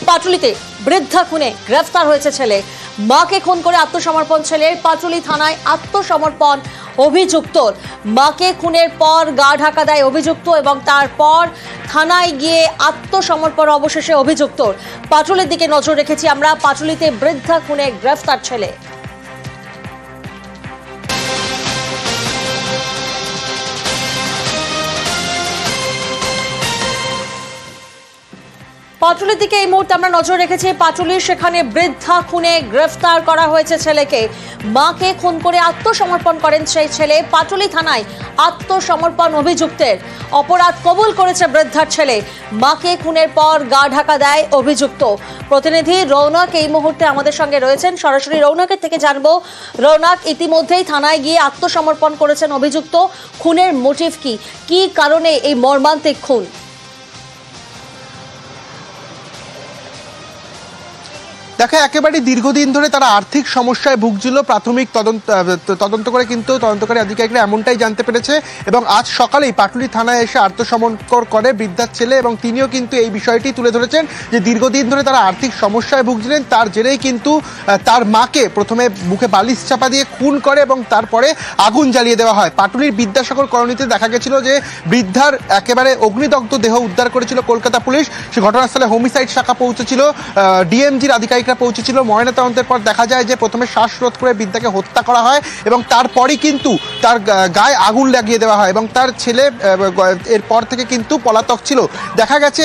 পাটুলিতে বৃদ্ধা খুনে গ্রেফতার হয়েছে ছেলে। মাকে খুন করে আত্মসমর্পণ ছেলের। পাটুলি থানায় আত্মসমর্পণ অভিযুক্তর। মাকে খুনের পর গা ঢাকা দেয় অভিযুক্ত এবং তারপর থানায় গিয়ে আত্মসমর্পণ অবশেষে অভিযুক্তর। পাটুলির দিকে নজর রেখেছি আমরা। পাটুলিতে বৃদ্ধা খুনে গ্রেফতার ছেলে। পাটুলির দিকে এই মুহূর্তে আমরা নজর রেখেছি। পাটুলির সেখানে বৃদ্ধা খুনে গ্রেফতার করা হয়েছে ছেলেকে। মাকে খুন করে আত্মসমর্পণ করেন সেই ছেলে। পাটুলি থানায় আত্মসমর্পণ অভিযুক্তের। অপরাধ কবুল করেছে বৃদ্ধার ছেলে। মাকে খুনের পর গা ঢাকা দেয় অভিযুক্ত। প্রতিনিধি রৌনক এই মুহূর্তে আমাদের সঙ্গে রয়েছেন। সরাসরি রৌনকের থেকে জানবো, রৌনক, ইতিমধ্যেই থানায় গিয়ে আত্মসমর্পণ করেছেন অভিযুক্ত। খুনের মোটিভ কি, কি কারণে এই মর্মান্তিক খুন? দেখো, একেবারে দীর্ঘদিন ধরে তারা আর্থিক সমস্যায় ভুগছিল। প্রাথমিক তদন্ত করে কিন্তু তদন্তকারী আধিকারিকরা এমনটাই জানতে পেরেছে এবং আজ সকালেই পাটুলি থানায় এসে আত্মসমর্পণ করে বৃদ্ধার ছেলে এবং তিনিও কিন্তু এই বিষয়টি তুলে ধরেছেন যে দীর্ঘদিন ধরে তারা আর্থিক সমস্যায় ভুগছিলেন। তার জেরেই কিন্তু তার মাকে প্রথমে মুখে বালিশ চাপা দিয়ে খুন করে এবং তারপরে আগুন জ্বালিয়ে দেওয়া হয়। পাটুলির বিদ্যাসাগর কলোনিতে দেখা গেছিল যে বৃদ্ধার একেবারে অগ্নিদগ্ধ দেহ উদ্ধার করেছিল কলকাতা পুলিশ। সে ঘটনাস্থলে হোমিসাইড শাখা পৌঁছেছিল, ডিএমজির আধিকারিক পৌঁছেছিল। ময়নাতদন্তের পর দেখা যায় যে প্রথমে শ্বাসরোধ করে বৃদ্ধাকে হত্যা করা হয় এবং তারপরই কিন্তু তার গায়ে আগুন লাগিয়ে দেওয়া হয় এবং তার ছেলে এরপর থেকে কিন্তু পলাতক ছিল। দেখা গেছে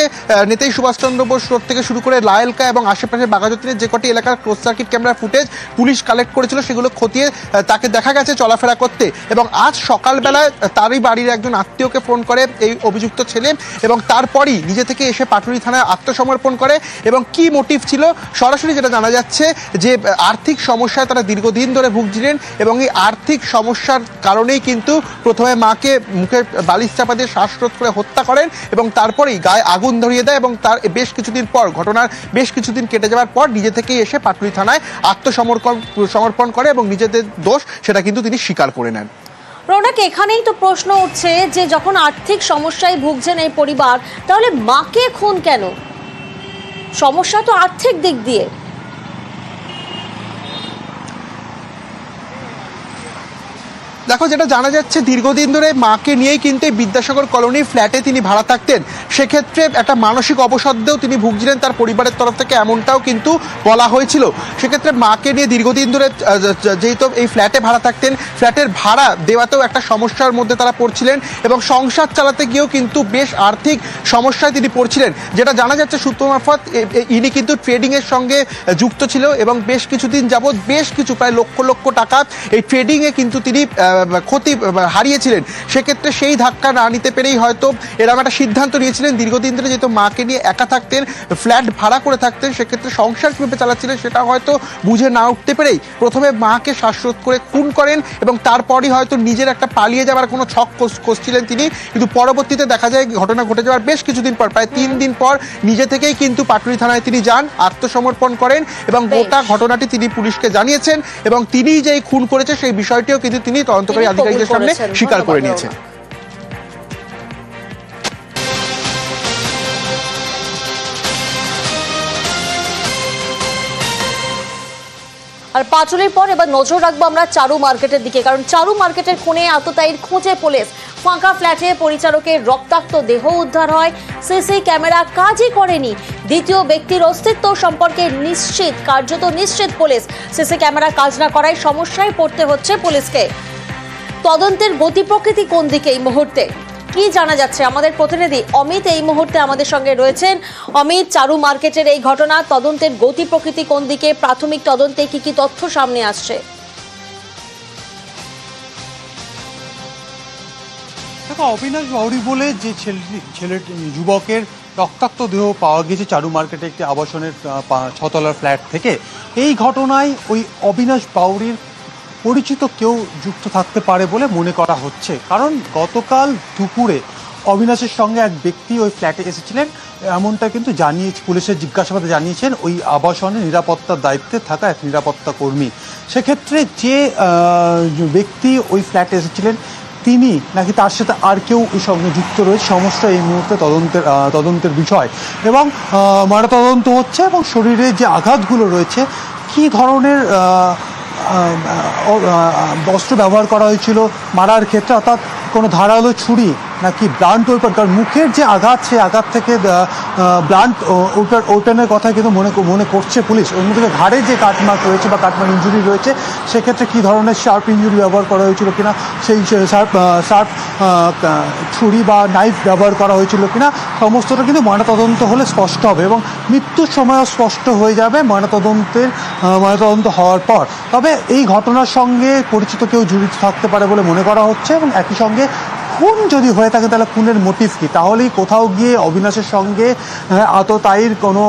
নেতাজি সুভাষচন্দ্র বোস রোড থেকে শুরু করে লায়েলকা এবং আশেপাশের বাঘাযতীনের যে কটি এলাকার close circuit camera footage police collect করেছিল সেগুলো খতিয়ে তাকে দেখা গেছে চলাফেরা করতে। এবং আজ সকালবেলায় তারই বাড়ির একজন আত্মীয়কে ফোন করে এই অভিযুক্ত ছেলে এবং তারপরই নিজে থেকে এসে পাটুলি থানায় আত্মসমর্পণ করে। এবং কি মোটিভ ছিল, সরাসরি যেটা জানা যাচ্ছে যে আর্থিক সমস্যায় তারা দীর্ঘদিন ধরে ভুগছিলেন এবং এই আর্থিক সমস্যার কারণেই কিন্তু প্রথমে মাকে মুখে বালিশ চাপা দিয়ে শ্বাসরোধ করে হত্যা করেন এবং তারপরেই গায়ে আগুন ধরিয়ে দেয় এবং তার বেশ কিছুদিন পর, ঘটনার বেশ কিছুদিন কেটে যাওয়ার পর নিজে থেকেই এসে পাটুলি থানায় আত্মসমর্পণ করে এবং নিজেদের দোষ সেটা কিন্তু তিনি স্বীকার করে নেন। রৌনক, এখানেই তো প্রশ্ন উঠছে যে যখন আর্থিক সমস্যায় ভুগছেন এই পরিবার, তাহলে মাকে খুন কেন? সমস্যা তো আর্থিক দিক দিয়ে। দেখো, যেটা জানা যাচ্ছে দীর্ঘদিন ধরে মাকে নিয়েই কিন্তু বিদ্যাসাগর কলোনির ফ্ল্যাটে তিনি ভাড়া থাকতেন। সেক্ষেত্রে একটা মানসিক অবসাদেও তিনি ভুগছিলেন তার পরিবারের তরফ থেকে, এমনটাও কিন্তু বলা হয়েছিল। সেক্ষেত্রে মাকে নিয়ে দীর্ঘদিন ধরে যেহেতু এই ফ্ল্যাটে ভাড়া থাকতেন, ফ্ল্যাটের ভাড়া দেওয়াতেও একটা সমস্যার মধ্যে তারা পড়ছিলেন এবং সংসার চালাতে গিয়েও কিন্তু বেশ আর্থিক সমস্যায় তিনি পড়ছিলেন। যেটা জানা যাচ্ছে সূত্র মারফত ইনি কিন্তু ট্রেডিংয়ের সঙ্গে যুক্ত ছিল এবং বেশ কিছুদিন যাবৎ বেশ কিছু প্রায় লক্ষ লক্ষ টাকা এই ট্রেডিংয়ে কিন্তু তিনি ক্ষতি হারিয়েছিলেন। সেক্ষেত্রে সেই ধাক্কা না নিতে পেরেই হয়তো এরকম একটা সিদ্ধান্ত নিয়েছিলেন। দীর্ঘদিন ধরে যেহেতু মাকে নিয়ে একা থাকতেন, ফ্ল্যাট ভাড়া করে থাকতেন, সেক্ষেত্রে সংসার কীভাবে চালাচ্ছিলেন সেটা হয়তো বুঝে না উঠতে পেরেই প্রথমে মাকে শ্বাসরোধ করে খুন করেন এবং তারপরই হয়তো নিজের একটা পালিয়ে যাওয়ার কোনো ছক কষছিলেন তিনি। কিন্তু পরবর্তীতে দেখা যায় ঘটনা ঘটে যাওয়ার বেশ কিছুদিন পর, প্রায় 3 দিন পর নিজে থেকেই কিন্তু পাটুলি থানায় তিনি যান, আত্মসমর্পণ করেন এবং গোটা ঘটনাটি তিনি পুলিশকে জানিয়েছেন এবং তিনি যে খুন করেছে সেই বিষয়টিও কিন্তু তিনি তদন্তকারী আধিকারিকদের সামনে স্বীকার করে নিয়েছেন। আর পাটুলির পর এবার নজর রাখবো আমরা চারু মার্কেটের দিকে, কারণ চারু মার্কেটের খুনে আততায়ীর খোঁজে পুলিশ। ফাঁকা ফ্ল্যাটে পরিচারকের রক্তাক্ত দেহ উদ্ধার হয়। সিসি ক্যামেরা কাজই করেনি। দ্বিতীয় ব্যক্তির অস্তিত্ব সম্পর্কে কার্যত নিশ্চিত পুলিশ। সিসি ক্যামেরা কাজ না করায় সমস্যায় পড়তে হচ্ছে পুলিশকে। তদন্তের গতি প্রকৃতি কোন দিকে এই মুহূর্তে, কি জানা যাচ্ছে? আমাদের প্রতিনিধি অমিত এই মুহূর্তে আমাদের সঙ্গে রয়েছেন। অমিত, চারু মার্কেটের এই ঘটনা তদন্তের গতি প্রকৃতি কোন দিকে? প্রাথমিক তদন্তে কি কি তথ্য সামনে আসছে? দেখো, অবিনাশ বাউরি বলে যে যুবকের রক্তাক্ত দেহ পাওয়া গেছে চারু মার্কেটে একটি আবাসনের 6 তলার ফ্ল্যাট থেকে, এই ঘটনায় ওই অবিনাশ বাউরির পরিচিত কেউ যুক্ত থাকতে পারে বলে মনে করা হচ্ছে। কারণ গতকাল দুপুরে অবিনাশের সঙ্গে এক ব্যক্তি ওই ফ্ল্যাটে এসেছিলেন, এমনটা কিন্তু পুলিশের জিজ্ঞাসাবাদে জানিয়েছেন ওই আবাসনের নিরাপত্তার দায়িত্বে থাকা এক নিরাপত্তা কর্মী। সেক্ষেত্রে যে ব্যক্তি ওই ফ্ল্যাটে এসেছিলেন তিনি নাকি তার সাথে আর কেউ এর সঙ্গে যুক্ত রয়েছে, সমস্ত এই মুহূর্তে তদন্তের বিষয়। এবং ময়নাতদন্ত হচ্ছে এবং শরীরে যে আঘাতগুলো রয়েছে, কী ধরনের অস্ত্র ব্যবহার করা হয়েছিল মারার ক্ষেত্রে, অর্থাৎ কোনো ধারালো ছুরি নাকি ব্লান্ট ওয়েপন, কারণ মুখের যে আঘাত, সেই আঘাত থেকে ব্লান্ট ওয়েপনের কথা কিন্তু মনে করছে পুলিশ। অন্যদিকে ঘাড়ে যে কাটমার্ক রয়েছে বা কাটমার্ক ইঞ্জুরি রয়েছে, সেক্ষেত্রে কী ধরনের শার্প ইঞ্জুরি ব্যবহার করা হয়েছিল কিনা, সেই শার্প ছুরি বা নাইফ ব্যবহার করা হয়েছিল কিনা, সমস্তটা কিন্তু ময়নাতদন্ত হলে স্পষ্ট হবে এবং মৃত্যুর সময়ও স্পষ্ট হয়ে যাবে ময়নাতদন্ত হওয়ার পর। তবে এই ঘটনার সঙ্গে পরিচিত কেউ জড়িত থাকতে পারে বলে মনে করা হচ্ছে এবং একই সঙ্গে খুন যদি হয়ে থাকে তাহলে খুনের মোটিভ কী, তাহলেই কোথাও গিয়ে অবিনাশের সঙ্গে আততায়ীর কোনো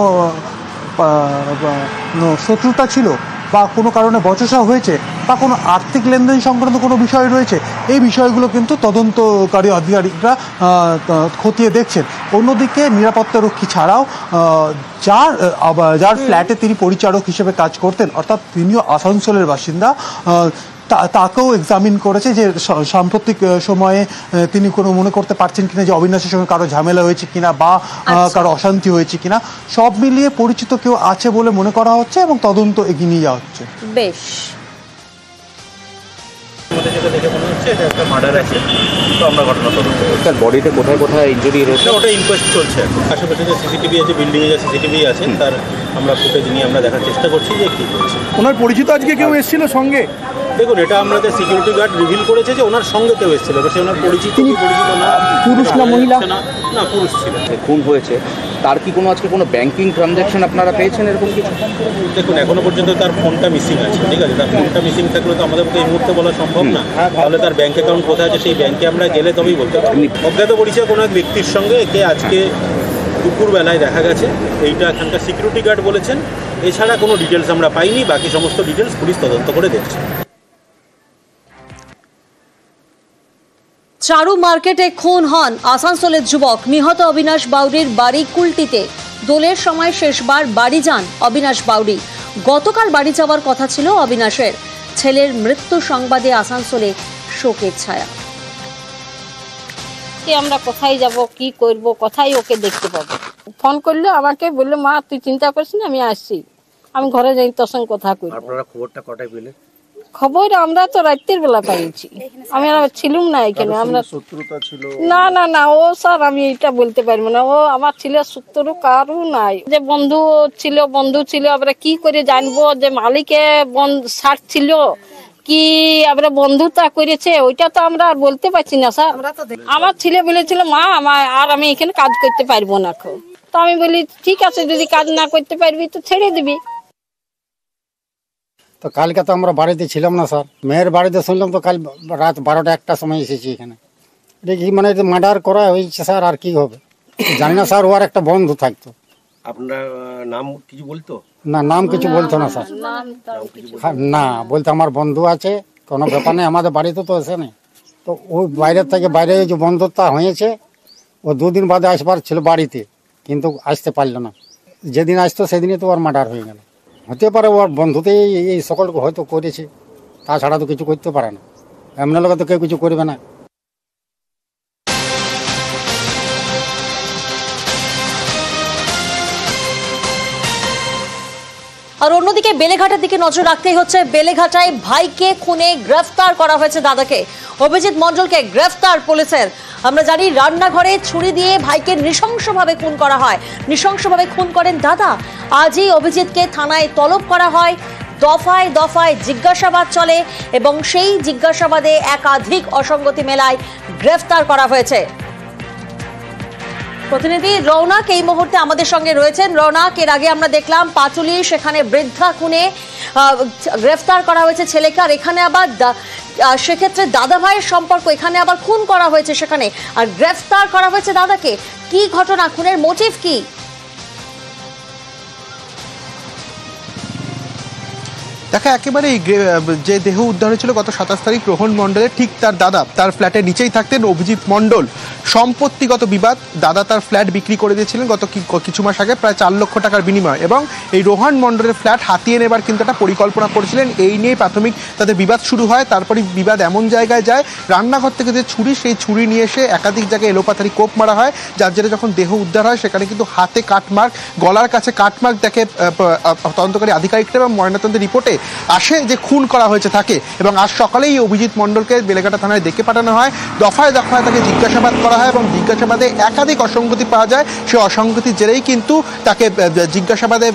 শত্রুতা ছিল বা কোনো কারণে বচসা হয়েছে বা কোনো আর্থিক লেনদেন সংক্রান্ত কোনো বিষয় রয়েছে, এই বিষয়গুলো কিন্তু তদন্তকারী আধিকারিকরা খতিয়ে দেখছেন। অন্যদিকে নিরাপত্তারক্ষী ছাড়াও যার ফ্ল্যাটে তিনি পরিচারক হিসেবে কাজ করতেন, অর্থাৎ তিনিও আসানসোলের বাসিন্দা, তাকেও এক্সামিন করেছে যে সাম্প্রতিক সময়ে তিনি কোনো মনে করতে পারছেন কিনা যে অবিনাশের সঙ্গে কারো ঝামেলা হয়েছে কিনা বা কারো অশান্তি হয়েছে কিনা। সব মিলিয়ে পরিচিত কেউ আছে বলে মনে করা হচ্ছে এবং তদন্ত এগিয়ে নিয়ে যাওয়া হচ্ছে। বেশ, আমাদের যেটা দেখে মনে হচ্ছে এটা একটা মার্ডার আছে, তো আমরা ঘটনা তদন্ত করছি। তার বডিতে কোথায় কোথায় ইনজুরি রয়েছে ওটা ইনকোয়েস্ট চলছে। আশেপাশে যে সিসিটিভি আছে, বিল্ডিংয়ে যে সিসিটিভি আছে, তার আমরা ফুটেজ নিয়ে আমরা দেখার চেষ্টা করছি যে কী হচ্ছে। ওনার পরিচিত আজকে কেউ এসেছিল সঙ্গে? দেখুন, এটা আমাদের সিকিউরিটি গার্ড রিভিল করেছে যে ওনার সঙ্গে কেউ এসেছিল, সে ওনার পরিচিত কি পরিচিত না, পুরুষ না মহিলা? না, পুরুষ ছিল। খুন হয়েছে, তার কি কোনো আজকে কোনো ব্যাংকিং ট্রানজ্যাকশন আপনারা পেয়েছেন এরকম কিছু? দেখুন, এখনো পর্যন্ত তার ফোনটা মিসিং আছে, ঠিক আছে? তার ফোনটা মিসিং থাকলে তো আমাদের পক্ষে এই মুহূর্তে বলা সম্ভব না। তাহলে তার ব্যাঙ্ক অ্যাকাউন্ট কোথায় আছে, সেই ব্যাংকে আমরা গেলে তবেই বলতে পারি। অজ্ঞাত পরিচয় কোনো এক ব্যক্তির সঙ্গে একে আজকে দুপুরবেলায় দেখা গেছে, এইটা এখানকার সিকিউরিটি গার্ড বলেছেন। এছাড়া কোনো ডিটেলস আমরা পাইনি, বাকি সমস্ত ডিটেলস পুলিশ তদন্ত করে দেখছে। চারু মার্কেটে খুন হন আসানসোলের যুবক। নিহত অবিনাশ বাউরির বাড়ি কুলটিতে। দোলের সময় শেষবার বাড়ি যান অবিনাশ বাউরি। গতকাল বাড়ি যাওয়ার কথা ছিল অবিনাশের। ছেলের মৃত্যু সংবাদে আসানসোলে শোকের ছায়া। আমরা কোথায় যাব, কি করব, কোথায় ওকে দেখতে পাবো? ফোন করলে আমাকে বললো, মা তুই চিন্তা করিস না, আমি আসছি, আমি ঘরে যাই, তোর সঙ্গে কথা করবো। আপনারা খবরটা কটায় পেলেন? খবর আমরা তো রাত্রের বেলা পাইছি, আমি আর ছিলুম না এখানে। আমরা শত্রুতা ছিল? না না না, ও স্যার আমি এটা বলতে পারবো না। ও আমার ছেলের শত্রু কারু নাই। যে বন্ধু ছিল, আমরা কি করে জানবো যে মালিকে সার ছিল কি আমরা বন্ধুতা করেছে, ওইটা তো আমরা আর বলতে পারছি না স্যার। আমার ছেলে বলেছিল, মা আর আমি এখানে কাজ করতে পারবো না। তো আমি বলি, ঠিক আছে, যদি কাজ না করতে পারবি তো ছেড়ে দিবি। তো কালকে তো আমরা বাড়িতে ছিলাম না স্যার, মেয়ের বাড়িতে শুনলাম তো কাল রাত 12টা-1টার সময় এসেছি এখানে। এটা কি মানে মার্ডার করা হয়েছে স্যার, আর কি হবে জানি না স্যার। ও আর একটা বন্ধু থাকতো। আপনার নাম কিছু বলতো না? নাম কিছু বলতো না স্যার। না বলতে আমার বন্ধু আছে, কোনো ব্যাপার নেই, আমাদের বাড়িতে তো এসে নেই। তো ওই বাইরের থেকে বাইরে যে বন্ধুত্বটা হয়েছে, ও 2 দিন বাদে আসবার ছিল বাড়িতে, কিন্তু আসতে পারলো না। যেদিন আসতো সেদিনই তো ওর মার্ডার হয়ে গেল। হতে পারে ওর বন্ধুতেই এই সকলকে হয়তো করেছে, তাছাড়া তো কিছু করতে পারে না। এমন লোক তো কেউ কিছু করবে না। আর অন্যদিকে বেলেঘাটার দিকে নজর রাখতেই হচ্ছে। বেলেঘাটায় ভাইকে খুনে গ্রেফতার করা হয়েছে দাদাকে। অভিজিৎ মণ্ডলকে গ্রেফতার পুলিশের। আমরা জানি রান্নাঘরে ছুরি দিয়ে ভাইকে নৃশংসভাবে খুন করা হয়। নৃশংসভাবে খুন করেন দাদা। আজই অভিজিৎকে থানায় তলব করা হয়। দফায় দফায় জিজ্ঞাসাবাদ চলে এবং সেই জিজ্ঞাসাবাদে একাধিক অসঙ্গতি মেলায় গ্রেফতার করা হয়েছে। প্রতিনিধি রৌনক এই মুহূর্তে আমাদের সঙ্গে রয়েছেন। রৌনক, এর আগে আমরা দেখলাম পাটুলি, সেখানে বৃদ্ধা খুনে গ্রেফতার করা হয়েছে ছেলেকে, আর এখানে আবার সেক্ষেত্রে দাদা ভাইয়ের সম্পর্ক, এখানে আবার খুন করা হয়েছে সেখানে, আর গ্রেফতার করা হয়েছে দাদাকে। কি ঘটনা, খুনের মোটিভ কি? দেখা একেবারে যে দেহ উদ্ধার হয়েছিল গত 27 তারিখ রোহন মণ্ডলের, ঠিক তার দাদা তার ফ্ল্যাটের নিচেই থাকতেন অভিজিৎ মণ্ডল। সম্পত্তিগত বিবাদ, দাদা তার ফ্ল্যাট বিক্রি করে দিয়েছিলেন গত কিছু মাস আগে প্রায় 4 লক্ষ টাকার বিনিময়ে, এবং এই রোহন মণ্ডলের ফ্ল্যাট হাতিয়ে নেবার কিন্তু একটা পরিকল্পনা করেছিলেন। এই নিয়ে প্রাথমিক তাদের বিবাদ শুরু হয়। তারপরে বিবাদ এমন জায়গায় যায়, রান্নাঘর থেকে যে ছুরি, সেই ছুরি নিয়ে এসে একাধিক জায়গায় এলোপাথারি কোপ মারা হয়, যার জেরে যখন দেহ উদ্ধার হয় সেখানে কিন্তু হাতে কাটমার্ক, গলার কাছে কাটমার্ক দেখে তদন্তকারী আধিকারিকরা এবং ময়নাতদন্তের রিপোর্টে আসে যে খুন করা হয়েছে তাকে। এবং আজ সকালেই অভিজিৎ মণ্ডলকে বেলেঘাটা থানায় ডেকে পাঠানো হয়, দফায় দফায় তাকে জিজ্ঞাসাবাদ করা হয় এবং জিজ্ঞাসাবাদে একাধিক অসঙ্গতি পাওয়া যায়। সেই অসঙ্গতির জেরেই কিন্তু তাকে জিজ্ঞাসাবাদে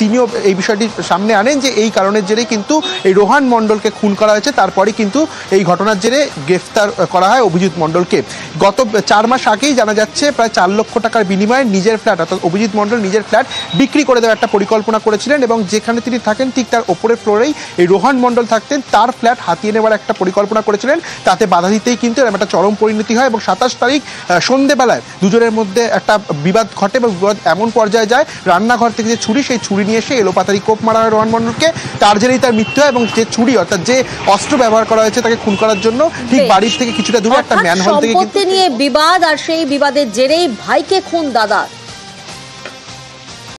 তিনিও এই বিষয়টি সামনে আনেন যে এই কারণের জেরেই কিন্তু এই রোহান মণ্ডলকে খুন করা হয়েছে। তারপরেই কিন্তু এই ঘটনার জেরে গ্রেফতার করা হয় অভিজিৎ মণ্ডলকে। গত 4 মাস আগেই জানা যাচ্ছে প্রায় 4 লক্ষ টাকার বিনিময়ে নিজের ফ্ল্যাট, অর্থাৎ অভিজিৎ মণ্ডল নিজের ফ্ল্যাট বিক্রি করে দেওয়ার একটা পরিকল্পনা করেছিলেন, এবং যেখানে তিনি থাকেন ঠিক তার ওপরের ফ্লোরেই এই রোহান মণ্ডল থাকতেন, তার ফ্ল্যাট হাতিয়ে নেওয়ার একটা পরিকল্পনা করেছিলেন। তাতে বাধা দিতেই কিন্তু একটা চরম পরিণতি হয় এবং 27 তারিখ সন্ধ্যেবেলায় দুজনের মধ্যে একটা বিবাদ ঘটে এবং বিবাদ এমন পর্যায়ে যায়, রান্নাঘর থেকে যে ছুরি, সেই ছুরি নিয়ে এসে এলোপাতারি কোপ মারা হয় রোহান মণ্ডলকে। তার জেরেই তার মৃত্যু হয় এবং যে ছুরি, অর্থাৎ যে অস্ত্র ব্যবহার করা হয়েছে তাকে খুন করার জন্য, ঠিক বাড়ির থেকে কিছুটা দূরে একটা ম্যানহোল থেকে সম্পত্তি নিয়ে বিবাদ, আর সেই বিবাদের জেরেই ভাইকে খুন দাদা।